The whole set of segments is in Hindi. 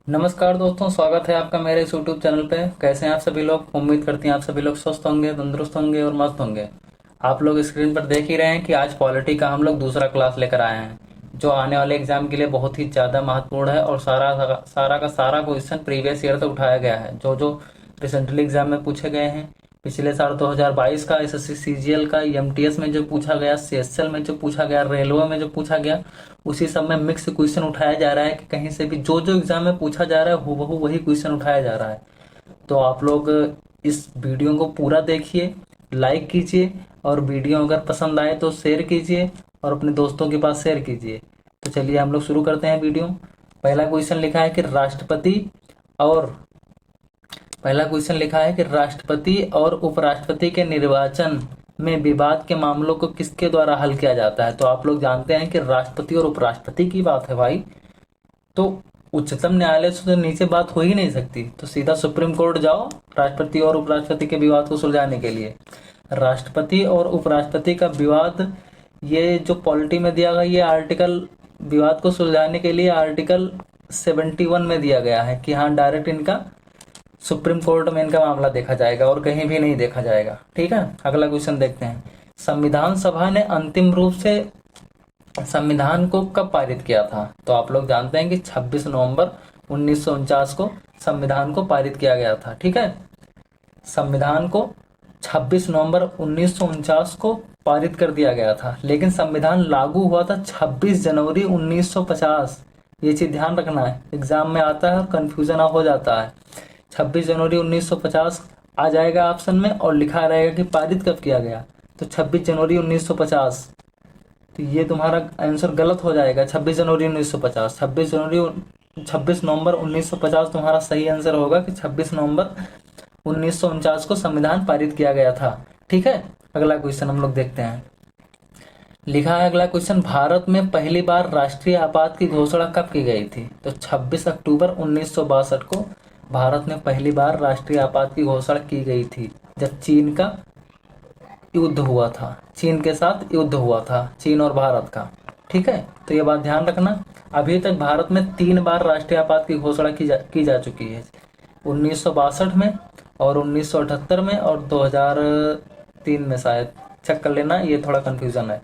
नमस्कार दोस्तों, स्वागत है आपका मेरे इस यूट्यूब चैनल पे। कैसे हैं आप सभी लोग? उम्मीद करती हैं आप सभी लोग स्वस्थ होंगे, तंदुरुस्त होंगे और मस्त होंगे। आप लोग स्क्रीन पर देख ही रहे हैं कि आज पॉलिटी का हम लोग दूसरा क्लास लेकर आए हैं, जो आने वाले एग्जाम के लिए बहुत ही ज़्यादा महत्वपूर्ण है। और सारा का सारा क्वेश्चन प्रीवियस ईयर से उठाया गया है, जो जो रिसेंटली एग्जाम में पूछे गए हैं। पिछले साल 2022 का एसएससी सीजीएल का, एमटीएस में जो पूछा गया, सीएसएल में जो पूछा गया, रेलवे में जो पूछा गया, उसी सब में मिक्स क्वेश्चन उठाया जा रहा है कि कहीं से भी जो जो एग्जाम में पूछा जा रहा है हूबहू वही क्वेश्चन उठाया जा रहा है। तो आप लोग इस वीडियो को पूरा देखिए, लाइक कीजिए, और वीडियो अगर पसंद आए तो शेयर कीजिए और अपने दोस्तों के पास शेयर कीजिए। तो चलिए हम लोग शुरू करते हैं वीडियो। पहला क्वेश्चन लिखा है कि राष्ट्रपति और पहला क्वेश्चन लिखा है कि राष्ट्रपति और उपराष्ट्रपति के निर्वाचन में विवाद के मामलों को किसके द्वारा हल किया जाता है। तो आप लोग जानते हैं कि राष्ट्रपति और उपराष्ट्रपति की बात है भाई, तो उच्चतम न्यायालय से तो नीचे बात हो ही नहीं सकती। तो सीधा सुप्रीम कोर्ट जाओ राष्ट्रपति और उपराष्ट्रपति के विवाद को सुलझाने के लिए। राष्ट्रपति और उपराष्ट्रपति का विवाद, ये जो पॉलिटी में दिया गया, ये आर्टिकल विवाद को सुलझाने के लिए आर्टिकल 71 में दिया गया है कि हाँ, डायरेक्ट इनका सुप्रीम कोर्ट में इनका मामला देखा जाएगा और कहीं भी नहीं देखा जाएगा। ठीक है, अगला क्वेश्चन देखते हैं। संविधान सभा ने अंतिम रूप से संविधान को कब पारित किया था? तो आप लोग जानते हैं कि 26 नवंबर 1949 को संविधान को पारित किया गया था। ठीक है, संविधान को 26 नवंबर 1949 को पारित कर दिया गया था, लेकिन संविधान लागू हुआ था 26 जनवरी 1950। ये चीज ध्यान रखना है, एग्जाम में आता है और कंफ्यूजन हो जाता है। 26 जनवरी 1950 आ जाएगा ऑप्शन में और लिखा रहेगा कि पारित कब किया गया, तो 26 जनवरी 1950। तो ये तुम्हारा आंसर गलत हो जाएगा। 26 जनवरी 1950, 26 नवंबर 1950 तुम्हारा सही आंसर होगा कि 26 नवंबर 1949 को संविधान पारित किया गया था। ठीक है, अगला क्वेश्चन हम लोग देखते हैं। लिखा है अगला क्वेश्चन, भारत में पहली बार राष्ट्रीय आपात की घोषणा कब की गई थी? तो 26 अक्टूबर 1962 को भारत में पहली बार राष्ट्रीय आपात की घोषणा की गई थी, जब चीन का युद्ध हुआ था, चीन के साथ युद्ध हुआ था, चीन और भारत का। ठीक है, तो ये बात ध्यान रखना। अभी तक भारत में 3 बार राष्ट्रीय आपात की घोषणा की जा चुकी है, 1962 में और 1978 में और 2003 में शायद। चेक कर लेना, ये थोड़ा कंफ्यूजन है।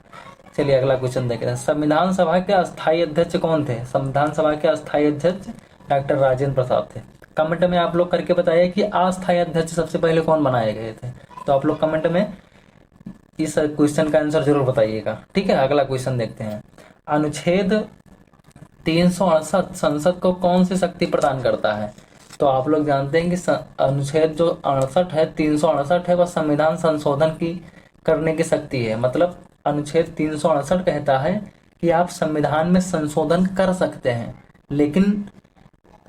चलिए अगला क्वेश्चन देख रहे हैं। संविधान सभा के अस्थायी अध्यक्ष कौन थे? संविधान सभा के अस्थायी अध्यक्ष डॉक्टर राजेंद्र प्रसाद थे। कमेंट में आप लोग करके बताइए कि अस्थायी अध्यक्ष सबसे पहले कौन बनाए गए थे। तो आप लोग कमेंट में इस क्वेश्चन का आंसर जरूर बताइएगा। ठीक है, अगला क्वेश्चन देखते हैं। अनुच्छेद 368 संसद को कौन सी शक्ति प्रदान करता है? तो आप लोग जानते हैं कि अनुच्छेद जो 68 है, 368 है, वह संविधान संशोधन की करने की शक्ति है। मतलब अनुच्छेद 368 कहता है कि आप संविधान में संशोधन कर सकते हैं, लेकिन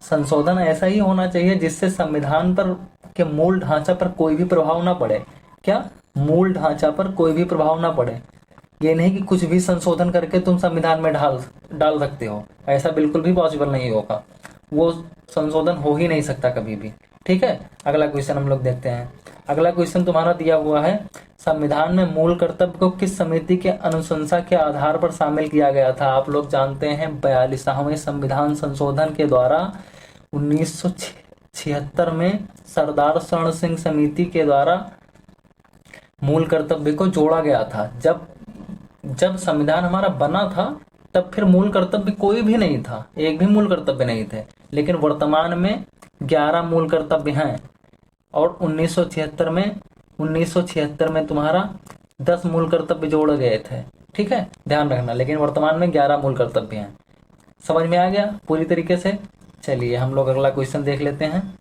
संशोधन ऐसा ही होना चाहिए जिससे संविधान पर के मूल ढांचा पर कोई भी प्रभाव ना पड़े। क्या? मूल ढांचा पर कोई भी प्रभाव ना पड़े। ये नहीं कि कुछ भी संशोधन करके तुम संविधान में डाल सकते हो, ऐसा बिल्कुल भी पॉसिबल नहीं होगा। वो संशोधन हो ही नहीं सकता कभी भी। ठीक है, अगला क्वेश्चन हम लोग देखते हैं। अगला क्वेश्चन तुम्हारा दिया हुआ है, संविधान में मूल कर्तव्य को किस समिति के अनुशंसा के आधार पर शामिल किया गया था? आप लोग जानते हैं 42वें संविधान संशोधन के द्वारा 1976 में सरदार शरण सिंह समिति के द्वारा मूल कर्तव्य को जोड़ा गया था। जब संविधान हमारा बना था तब फिर मूल कर्तव्य कोई भी नहीं था, एक भी मूल कर्तव्य नहीं थे, लेकिन वर्तमान में 11 मूल कर्तव्य हैं और 1976 में तुम्हारा 10 मूल कर्तव्य जोड़े गए थे। ठीक है, ध्यान रखना, लेकिन वर्तमान में 11 मूल कर्तव्य हैं। समझ में आ गया पूरी तरीके से? चलिए हम लोग अगला क्वेश्चन देख लेते हैं।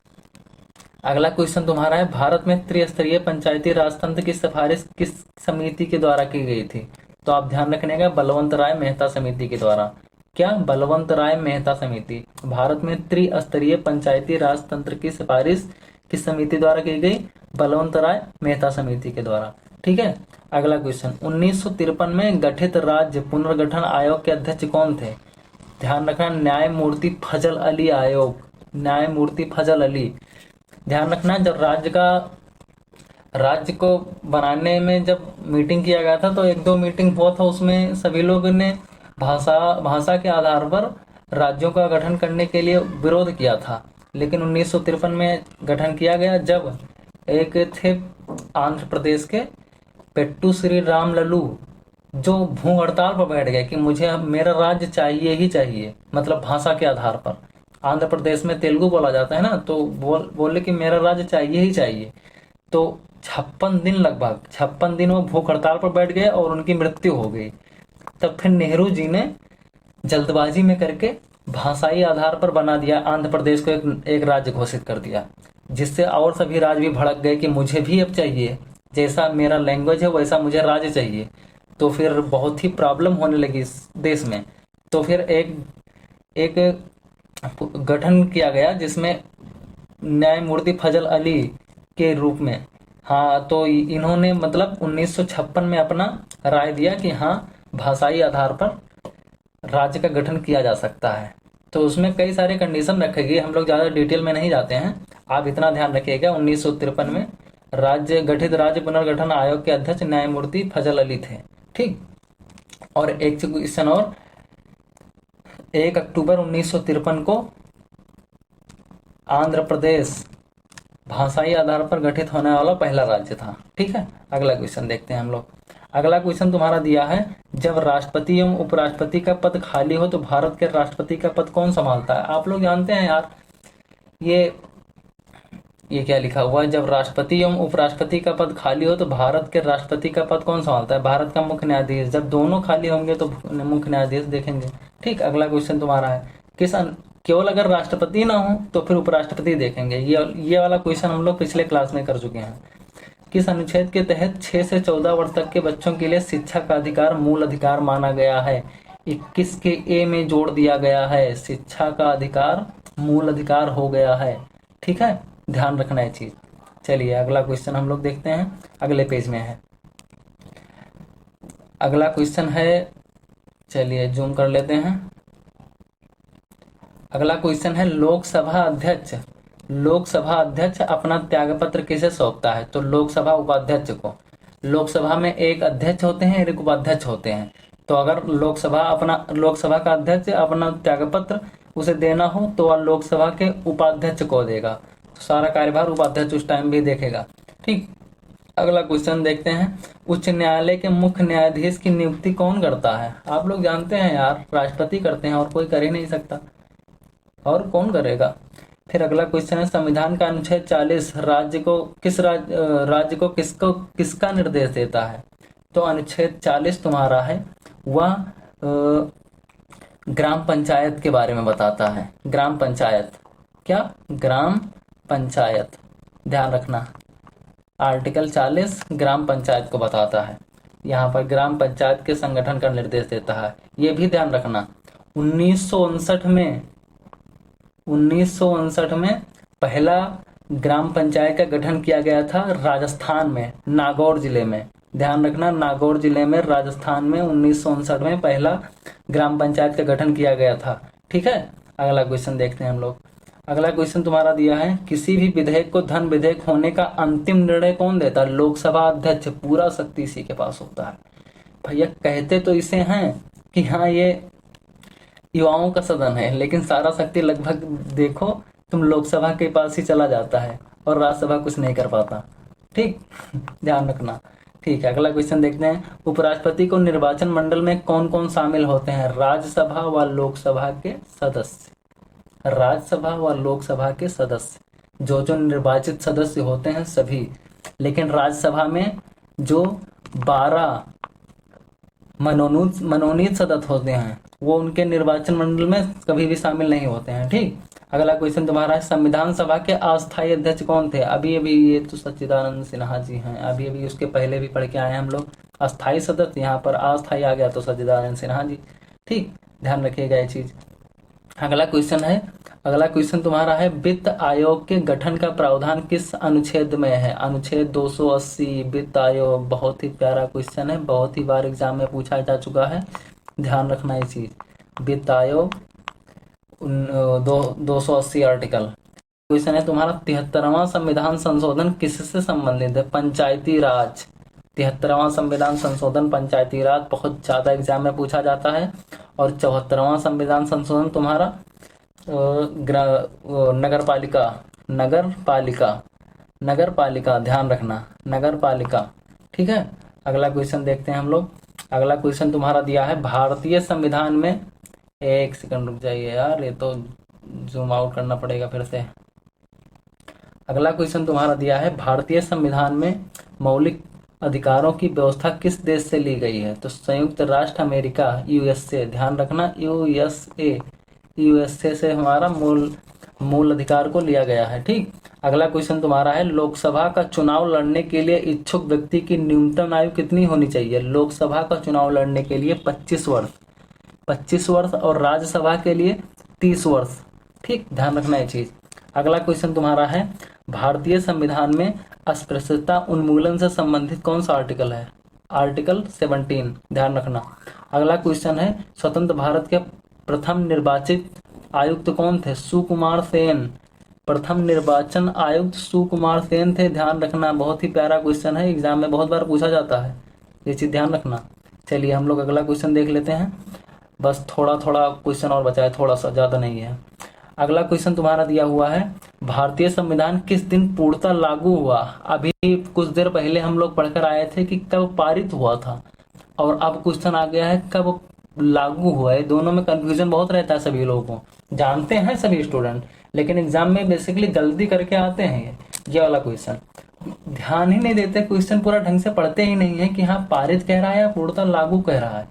अगला क्वेश्चन तुम्हारा है, भारत में त्रिस्तरीय पंचायती राज तंत्र की सिफारिश किस समिति के द्वारा की गई थी? तो आप ध्यान रखने का, बलवंत राय मेहता समिति के द्वारा। क्या? बलवंत राय मेहता समिति। भारत में त्रिस्तरीय पंचायती राज तंत्र की सिफारिश किस समिति द्वारा की गई? बलवंत राय मेहता समिति के द्वारा। ठीक है, अगला क्वेश्चन, 1953 में गठित राज्य पुनर्गठन आयोग के अध्यक्ष कौन थे? ध्यान रखना, न्यायमूर्ति फजल अली आयोग, न्यायमूर्ति फजल अली। ध्यान रखना, जब राज्य को बनाने में जब मीटिंग किया गया था तो 1-2 मीटिंग हुआ था, उसमें सभी लोगों ने भाषा के आधार पर राज्यों का गठन करने के लिए विरोध किया था, लेकिन 1953 में गठन किया गया, जब एक थे आंध्र प्रदेश के पेट्टू श्री राम लल्लू, जो भूख हड़ताल पर बैठ गए कि मुझे मेरा राज्य चाहिए ही चाहिए, मतलब भाषा के आधार पर। आंध्र प्रदेश में तेलुगु बोला जाता है ना, तो बोले कि मेरा राज्य चाहिए ही चाहिए। तो 56 दिन, लगभग 56 दिन वो भूख हड़ताल पर बैठ गए और उनकी मृत्यु हो गई। तब फिर नेहरू जी ने जल्दबाजी में करके भाषाई आधार पर बना दिया, आंध्र प्रदेश को एक राज्य घोषित कर दिया, जिससे और सभी राज्य भी भड़क गए कि मुझे भी अब चाहिए, जैसा मेरा लैंग्वेज है वैसा मुझे राज्य चाहिए। तो फिर बहुत ही प्रॉब्लम होने लगी इस देश में। तो फिर एक एक गठन किया गया, जिसमें न्यायमूर्ति फजल अली के रूप में, हाँ, तो इन्होंने मतलब 1956 में अपना राय दिया कि हाँ, भाषाई आधार पर राज्य का गठन किया जा सकता है। तो उसमें कई सारे कंडीशन रखे गए, हम लोग ज़्यादा डिटेल में नहीं जाते हैं, आप इतना ध्यान रखिएगा। 1953 में राज्य पुनर्गठन आयोग के अध्यक्ष न्यायमूर्ति फजल अली थे, ठीक। और एक क्वेश्चन और, 1 अक्टूबर 1953 को आंध्र प्रदेश भाषाई आधार पर गठित होने वाला पहला राज्य था, ठीक है। अगला क्वेश्चन देखते हैं हम लोग। अगला क्वेश्चन तुम्हारा दिया है, जब राष्ट्रपति एवं उपराष्ट्रपति का पद खाली हो तो भारत के राष्ट्रपति का पद कौन संभालता है? आप लोग जानते हैं यार, ये क्या लिखा हुआ है, जब राष्ट्रपति एवं उपराष्ट्रपति का पद खाली हो तो भारत के राष्ट्रपति का पद कौन संभालता है? भारत का मुख्य न्यायाधीश। जब दोनों खाली होंगे तो मुख्य न्यायाधीश देखेंगे, ठीक। अगला क्वेश्चन तुम्हारा है, केवल अगर राष्ट्रपति ना हो तो फिर उपराष्ट्रपति देखेंगे। ये वाला क्वेश्चन हम लोग पिछले क्लास में कर चुके हैं। किस अनुच्छेद के तहत 6 से 14 वर्ष तक के बच्चों के लिए शिक्षा का अधिकार मूल अधिकार माना गया है? 21 के ए में जोड़ दिया गया है, शिक्षा का अधिकार मूल अधिकार हो गया है, ठीक है, ध्यान रखना है चीज। चलिए अगला क्वेश्चन हम लोग देखते हैं, अगले पेज में है। अगला क्वेश्चन है, चलिए जूम कर लेते हैं। अगला क्वेश्चन है, लोकसभा अध्यक्ष अपना त्यागपत्र किसे सौंपता है? तो लोकसभा उपाध्यक्ष को। लोकसभा में एक अध्यक्ष होते हैं, एक उपाध्यक्ष होते हैं। तो अगर लोकसभा का अध्यक्ष अपना त्यागपत्र उसे देना हो तो वह लोकसभा के उपाध्यक्ष को देगा। तो सारा कार्यभार उपाध्यक्ष उस टाइम भी देखेगा, ठीक। अगला क्वेश्चन देखते हैं, उच्च न्यायालय के मुख्य न्यायाधीश की नियुक्ति कौन करता है? आप लोग जानते हैं यार, राष्ट्रपति करते हैं, और कोई कर ही नहीं सकता, और कौन करेगा। फिर अगला क्वेश्चन है, संविधान का अनुच्छेद 40 राज्य को किसका निर्देश देता है? तो अनुच्छेद 40 तुम्हारा है वह ग्राम पंचायत के बारे में बताता है। ग्राम पंचायत, क्या? ग्राम पंचायत, ध्यान रखना। आर्टिकल 40 ग्राम पंचायत को बताता है, यहाँ पर ग्राम पंचायत के संगठन का निर्देश देता है। ये भी ध्यान रखना, 1959 में पहला ग्राम पंचायत का गठन किया गया था राजस्थान में, नागौर जिले में। ध्यान रखना, नागौर जिले में, राजस्थान में 1959 में पहला ग्राम पंचायत का गठन किया गया था, ठीक है। अगला क्वेश्चन देखते हैं हम लोग। अगला क्वेश्चन तुम्हारा दिया है, किसी भी विधेयक को धन विधेयक होने का अंतिम निर्णय कौन देता है? लोकसभा अध्यक्ष, पूरा शक्ति इसी के पास होता है। भैया कहते तो इसे हैं कि हाँ ये युवाओं का सदन है, लेकिन सारा शक्ति लगभग देखो तुम लोकसभा के पास ही चला जाता है और राज्यसभा कुछ नहीं कर पाता, ठीक। ध्यान रखना, ठीक है। अगला क्वेश्चन देखते हैं, उपराष्ट्रपति को निर्वाचन मंडल में कौन कौन शामिल होते हैं? राज्यसभा व लोकसभा के सदस्य। राज्यसभा व लोकसभा के सदस्य, जो निर्वाचित सदस्य होते हैं सभी। लेकिन राज्यसभा में जो 12 मनोनीत सदस्य होते हैं वो उनके निर्वाचन मंडल में कभी भी शामिल नहीं होते हैं, ठीक। अगला क्वेश्चन तुम्हारा है, संविधान सभा के अस्थायी अध्यक्ष कौन थे? अभी ये तो सच्चिदानंद सिन्हा जी हैं, अभी उसके पहले भी पढ़ के आए हैं हम लोग। अस्थायी सदस्य, यहाँ पर अस्थायी आ गया तो सच्चिदानंद सिन्हा जी, ठीक, ध्यान रखिएगा ये चीज। अगला क्वेश्चन तुम्हारा है, वित्त आयोग के गठन का प्रावधान किस अनुच्छेद में है? अनुच्छेद 280, वित्त आयोग। बहुत ही प्यारा क्वेश्चन है, बहुत ही बार एग्जाम में पूछा जा चुका है, ध्यान रखना ये चीज। वित्त आयोग 280 आर्टिकल। क्वेश्चन है तुम्हारा, 73वां संविधान संशोधन किससे संबंधित है? पंचायती राज। 73वां संविधान संशोधन पंचायती राज बहुत ज्यादा एग्जाम में पूछा जाता है और 74वां संविधान संशोधन तुम्हारा नगर पालिका, नगर पालिका, नगर पालिका, ध्यान रखना, नगर पालिका। ठीक है, अगला क्वेश्चन देखते हैं हम लोग। अगला क्वेश्चन तुम्हारा दिया है भारतीय संविधान में, एक सेकंड रुक जाइए यार, ये तो जूम आउट करना पड़ेगा फिर से। अगला क्वेश्चन तुम्हारा दिया है भारतीय संविधान में मौलिक अधिकारों की व्यवस्था किस देश से ली गई है? तो संयुक्त राष्ट्र अमेरिका, यूएसए, ध्यान रखना यूएसए, यूएसए से हमारा मूल अधिकार को लिया गया है। ठीक, अगला क्वेश्चन तुम्हारा है लोकसभा का चुनाव लड़ने के लिए इच्छुक व्यक्ति की न्यूनतम आयु कितनी होनी चाहिए? लोकसभा का चुनाव लड़ने के लिए 25 वर्ष, 25 वर्ष, और राज्यसभा के लिए 30 वर्ष। ठीक, ध्यान रखना ये चीज। अगला क्वेश्चन तुम्हारा है भारतीय संविधान में अस्पृश्यता उन्मूलन से संबंधित कौन सा आर्टिकल है? आर्टिकल 17, ध्यान रखना। अगला क्वेश्चन है स्वतंत्र भारत के प्रथम निर्वाचित आयुक्त कौन थे? सुकुमार सेन, प्रथम निर्वाचन आयुक्त सुकुमार सेन थे, ध्यान रखना। बहुत ही प्यारा क्वेश्चन है, एग्जाम में बहुत बार पूछा जाता है, ये चीज ध्यान रखना। चलिए हम लोग अगला क्वेश्चन देख लेते हैं, बस थोड़ा थोड़ा क्वेश्चन और बचा है, थोड़ा सा, ज्यादा नहीं है। अगला क्वेश्चन तुम्हारा दिया हुआ है भारतीय संविधान किस दिन पूर्णतः लागू हुआ? अभी कुछ देर पहले हम लोग पढ़कर आए थे कि कब पारित हुआ था, और अब क्वेश्चन आ गया है कब लागू हुआ है। दोनों में कंफ्यूजन बहुत रहता है सभी लोगों को, जानते हैं सभी स्टूडेंट, लेकिन एग्जाम में बेसिकली गलती करके आते हैं ये वाला क्वेश्चन, ध्यान ही नहीं देते, क्वेश्चन पूरा ढंग से पढ़ते ही नहीं है कि हाँ पारित कह रहा है या पूर्णतः लागू कह रहा है।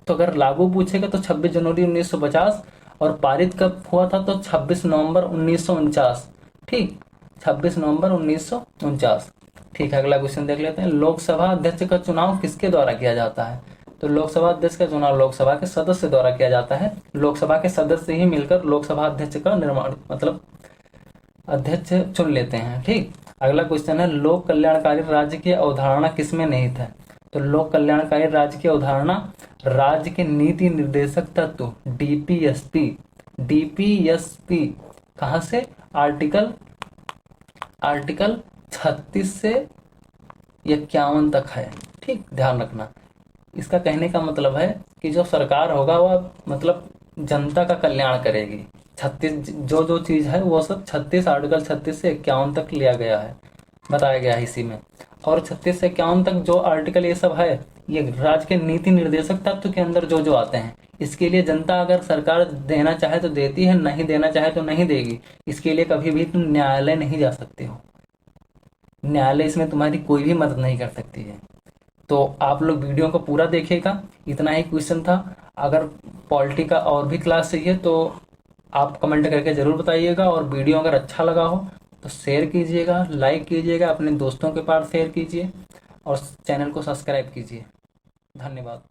तो अगर लागू पूछेगा तो 26 जनवरी 1950, और पारित कब हुआ था तो 26 नवंबर 1949। ठीक, 26 नवंबर 1949। ठीक है, अगला क्वेश्चन देख लेते हैं लोकसभा अध्यक्ष का चुनाव किसके द्वारा किया जाता है? तो लोकसभा अध्यक्ष का चुनाव लोकसभा के सदस्य द्वारा किया जाता है। लोकसभा के सदस्य ही मिलकर लोकसभा अध्यक्ष का निर्माण, मतलब अध्यक्ष चुन लेते हैं। ठीक, अगला क्वेश्चन है लोक कल्याणकारी राज्य की अवधारणा किसमें निहित है? तो लोक कल्याणकारी राज्य की अवधारणा राज्य के नीति निर्देशक तत्व, डीपीएसपी, डीपीएसपी कहां से? आर्टिकल 36 से 51 तक है। ठीक, ध्यान रखना। इसका कहने का मतलब है कि जो सरकार होगा वह मतलब जनता का कल्याण करेगी। 36 जो जो चीज है वो सब 36 आर्टिकल 36 से 51 तक लिया गया है, बताया गया है इसी में। और 36 से 51 तक जो आर्टिकल ये सब है, ये राज्य के नीति निर्देशक तत्व के अंदर जो जो आते हैं, इसके लिए जनता अगर सरकार देना चाहे तो देती है, नहीं देना चाहे तो नहीं देगी। इसके लिए कभी भी तुम न्यायालय नहीं जा सकते हो, न्यायालय इसमें तुम्हारी कोई भी मदद नहीं कर सकती है। तो आप लोग वीडियो को पूरा देखिएगा, इतना ही क्वेश्चन था। अगर पॉलिटी का और भी क्लास चाहिए तो आप कमेंट करके जरूर बताइएगा, और वीडियो अगर अच्छा लगा हो तो शेयर कीजिएगा, लाइक कीजिएगा, अपने दोस्तों के पास शेयर कीजिए, और चैनल को सब्सक्राइब कीजिए। धन्यवाद।